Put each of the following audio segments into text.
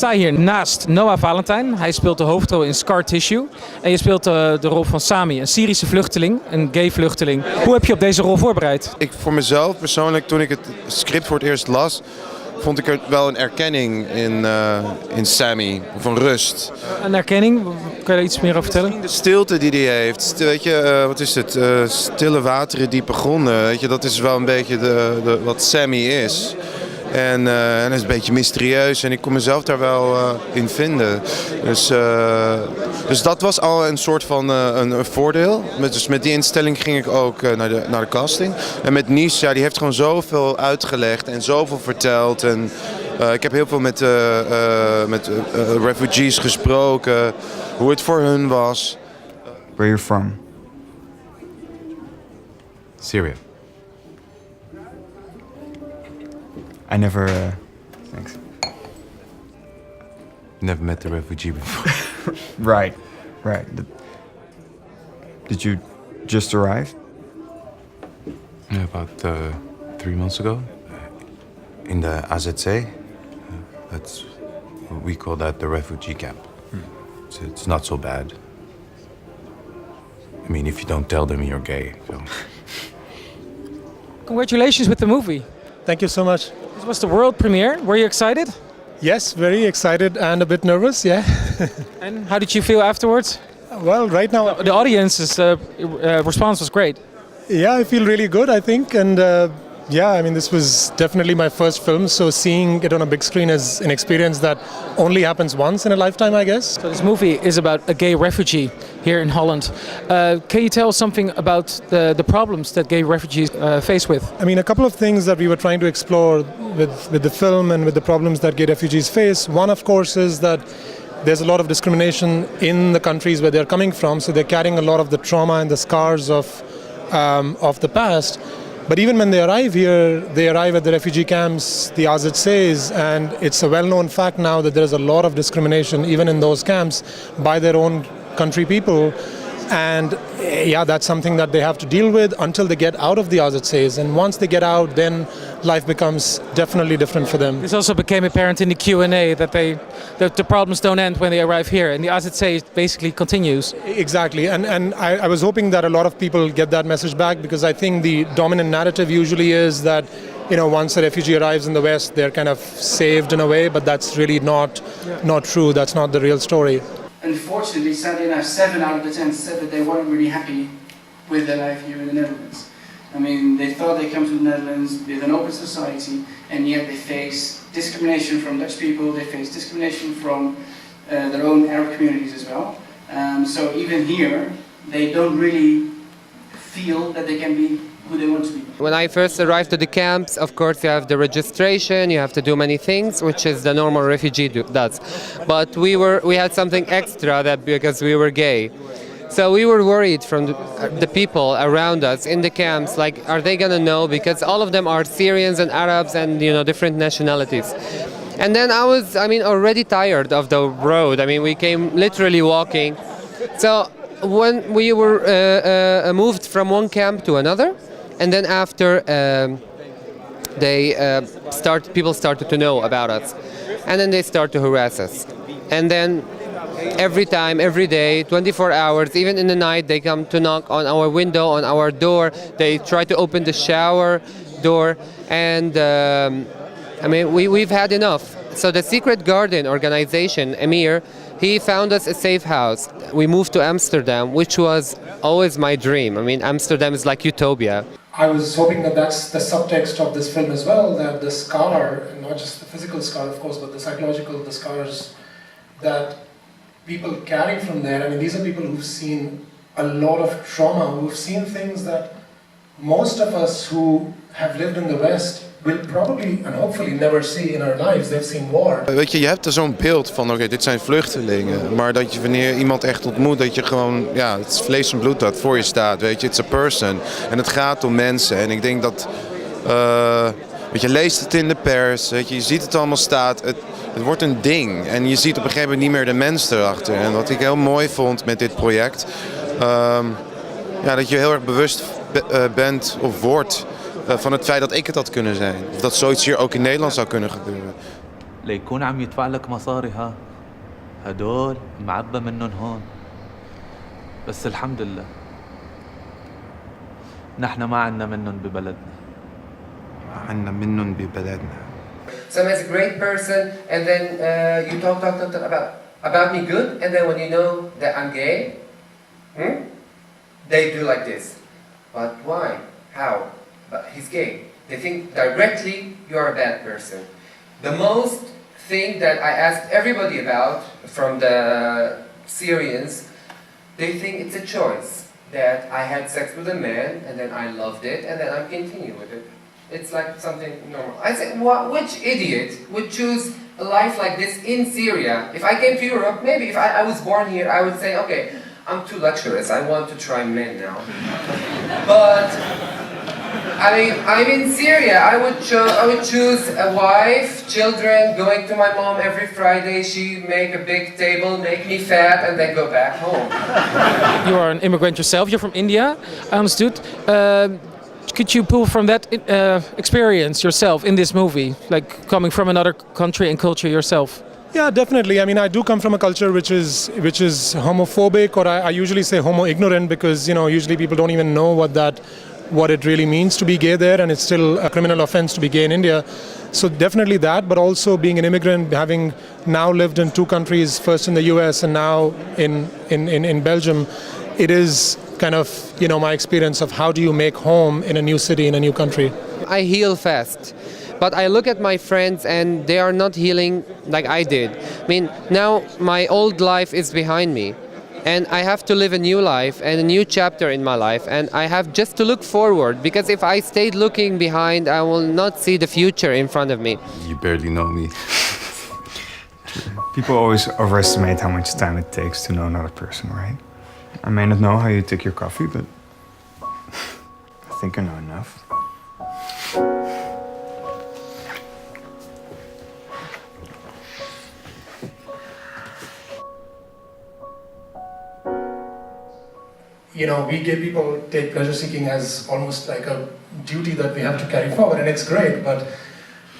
sta hier naast Noah Valentijn. Hij speelt de hoofdrol in Scar Tissue. En je speelt de rol van Sami, een Syrische vluchteling, een gay vluchteling. Hoe heb je op deze rol voorbereid? Voor mezelf persoonlijk, toen ik het script voor het eerst las, vond ik er wel een erkenning in Sami, of een rust. Een erkenning? Kan je daar iets meer over vertellen? De stilte die hij heeft, weet je, wat is het? Stille wateren, diepe gronden, weet je, dat is wel een beetje wat Sami is. En hij is een beetje mysterieus en ik kon mezelf daar wel in vinden. Dus dat was al een soort van een voordeel. Dus met die instelling ging ik ook naar de casting. En met Nish, ja, die heeft gewoon zoveel uitgelegd en zoveel verteld. En ik heb heel veel met refugees gesproken, hoe het voor hun was. Where you're from? Syria. I never, thanks. Never met a refugee before. Right. Did you just arrive? Yeah, about 3 months ago, in the AZC. That's we call that the refugee camp. So it's not so bad. I mean, if you don't tell them you're gay. So. Congratulations with the movie. Thank you so much. This was the world premiere. Were you excited? Yes, very excited and a bit nervous, yeah. And how did you feel afterwards? Well, right now, The audience's response was great. yeah, I feel really good, I think. And yeah, I mean, this was definitely my first film, so seeing it on a big screen is an experience that only happens once in a lifetime, I guess. So this movie is about a gay refugee here in Holland. Can you tell something about the problems that gay refugees face with? I mean, a couple of things that we were trying to explore with the film and with the problems that gay refugees face. One, of course, is that there's a lot of discrimination in the countries where they're coming from, so they're carrying a lot of the trauma and the scars of the past. But even when they arrive here, they arrive at the refugee camps, the AZCs, and it's a well-known fact now that there's a lot of discrimination, even in those camps, by their own country people. And yeah, that's something that they have to deal with until they get out of the AZCs. And once they get out, then life becomes definitely different for them. This also became apparent in the Q&A that the problems don't end when they arrive here, and the AZC basically continues. Exactly, and I was hoping that a lot of people get that message back, because I think the dominant narrative usually is that, you know, once a refugee arrives in the West, they're kind of saved in a way, but that's really not true. That's not the real story. Unfortunately, sadly enough, 7 out of the 10 said that they weren't really happy with their life here in the Netherlands. I mean, they thought they come to the Netherlands with an open society, and yet they face discrimination from Dutch people, they face discrimination from their own Arab communities as well. So even here, they don't really feel that they can be who they want to be. When I first arrived to the camps, of course you have the registration, you have to do many things, which is the normal refugee does. But we had something extra that because we were gay. So we were worried from the people around us in the camps, like, are they gonna know? Because all of them are Syrians and Arabs and, you know, different nationalities. And then I was, already tired of the road. I mean, we came literally walking. So when we were moved from one camp to another, and then after people started to know about us, and then they start to harass us. And then every time, every day, 24 hours, even in the night, they come to knock on our window, on our door. They try to open the shower door, and we've had enough. So the Secret Garden organization, Emir, he found us a safe house. We moved to Amsterdam, which was always my dream. I mean, Amsterdam is like utopia. I was hoping that that's the subtext of this film as well, that the scar, and not just the physical scar, of course, but the psychological, the scars that people carry from there. I mean, these are people who've seen a lot of trauma, who've seen things that most of us who have lived in the West will probably and hopefully never see in our lives. They've seen war. Weet je, je hebt er zo'n beeld van, oké, dit zijn vluchtelingen. Maar dat je wanneer iemand echt ontmoet, dat je gewoon, ja, het is vlees en bloed dat voor je staat, weet je. It's a person. En het gaat om mensen. En ik denk dat, weet je, leest het in de pers, weet je ziet het allemaal staat. Het wordt een ding. En je ziet op een gegeven moment niet meer de mens erachter. En wat ik heel mooi vond met dit project, ja, dat je heel erg bewust bent of wordt van het feit dat ik het had kunnen zijn. Of dat zoiets hier ook in Nederland zou kunnen gebeuren. ليكون عم يدفع لك مصاري هدول معبى منهم هون. بس الحمد لله نحن ما عنا منهم ببلدنا. عنا منهم ببلدنا. Sam is a great person, and then you talk about me good, and then when you know that I'm gay, they do like this. But why? How? But he's gay. They think directly you are a bad person. The most thing that I asked everybody about from the Syrians, they think it's a choice. That I had sex with a man, and then I loved it, and then I continue with it. It's like something normal. I said, which idiot would choose a life like this in Syria? If I came to Europe, maybe if I was born here, I would say, okay, I'm too luxurious, I want to try men now. But I'm in Syria. I would choose a wife, children, going to my mom every Friday. She make a big table, make me fat, and then go back home. You are an immigrant yourself. You're from India, I understood. Could you pull from that experience yourself in this movie, like coming from another country and culture yourself? Yeah, definitely. I mean, I do come from a culture which is homophobic, or I usually say homo-ignorant, because usually people don't even know what it really means to be gay there, and it's still a criminal offense to be gay in India. So definitely that, but also being an immigrant, having now lived in two countries, first in the US and now in Belgium, it is kind of my experience of how do you make home in a new city, in a new country. I heal fast, but I look at my friends and they are not healing like I did. I mean, now my old life is behind me, and I have to live a new life and a new chapter in my life, and I have just to look forward, because if I stayed looking behind, I will not see the future in front of me. You barely know me. People always overestimate how much time it takes to know another person, right? I may not know how you take your coffee, but I think I know enough. We gay people take pleasure seeking as almost like a duty that we have to carry forward, and it's great, but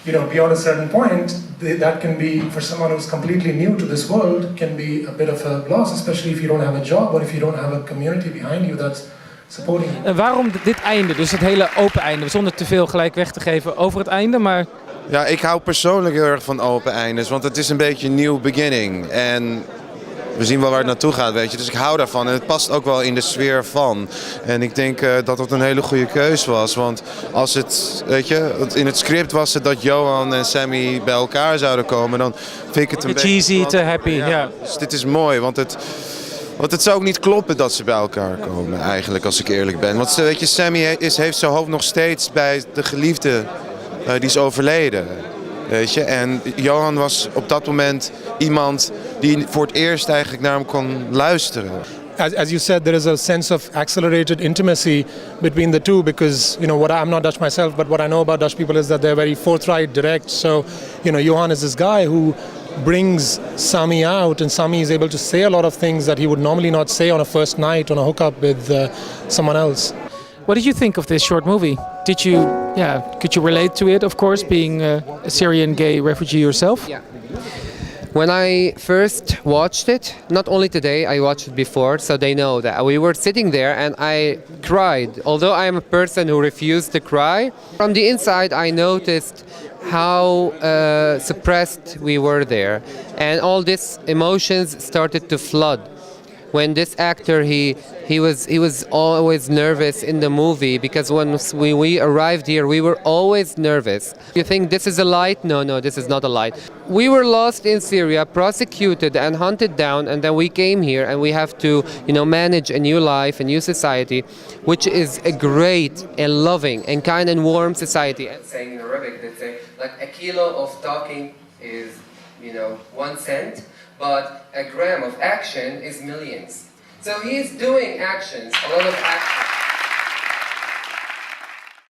beyond a certain point, that can be, for someone who's completely new to this world, can be a bit of a loss, especially if you don't have a job or if you don't have a community behind you that's supporting you. En waarom dit einde, dus het hele open einde, zonder te veel gelijk weg te geven over het einde, maar... Ja, ik hou persoonlijk heel erg van open eindes, want het is een beetje een new beginning. En we zien wel waar het naartoe gaat, weet je. Dus ik hou daarvan en het past ook wel in de sfeer van. En ik denk dat het een hele goede keus was. Want als het, in het script was het dat Johan en Sammy bij elkaar zouden komen, dan vind ik het een beetje... Cheesy, te happy, ja. Dus dit is mooi, want het zou ook niet kloppen dat ze bij elkaar komen, eigenlijk, als ik eerlijk ben. Want Sammy heeft zijn hoofd nog steeds bij de geliefde, die is overleden. Weet je? En Johan was op dat moment iemand die voor het eerst eigenlijk naar hem kon luisteren. As you said, there is a sense of accelerated intimacy between the two, because I'm not Dutch myself, but what I know about Dutch people is that they're very forthright, direct. So Johan is this guy who brings Sami out, and Sami is able to say a lot of things that he would normally not say on a first night, on a hookup with someone else. What did you think of this short movie? Could you relate to it, of course, being a Syrian gay refugee yourself? Yeah. When I first watched it, not only today, I watched it before, so they know that we were sitting there and I cried. Although I am a person who refused to cry, from the inside I noticed how suppressed we were there, and all these emotions started to flood. When this actor, he was always nervous in the movie, because when we arrived here, we were always nervous. You think this is a light? No, this is not a light. We were lost in Syria, prosecuted and hunted down, and then we came here and we have to, manage a new life, a new society, which is a great and loving and kind and warm society. Saying in Arabic, they say like a kilo of talking is, 1 cent. But a gram of action is millions. So he's doing actions, a lot of actions.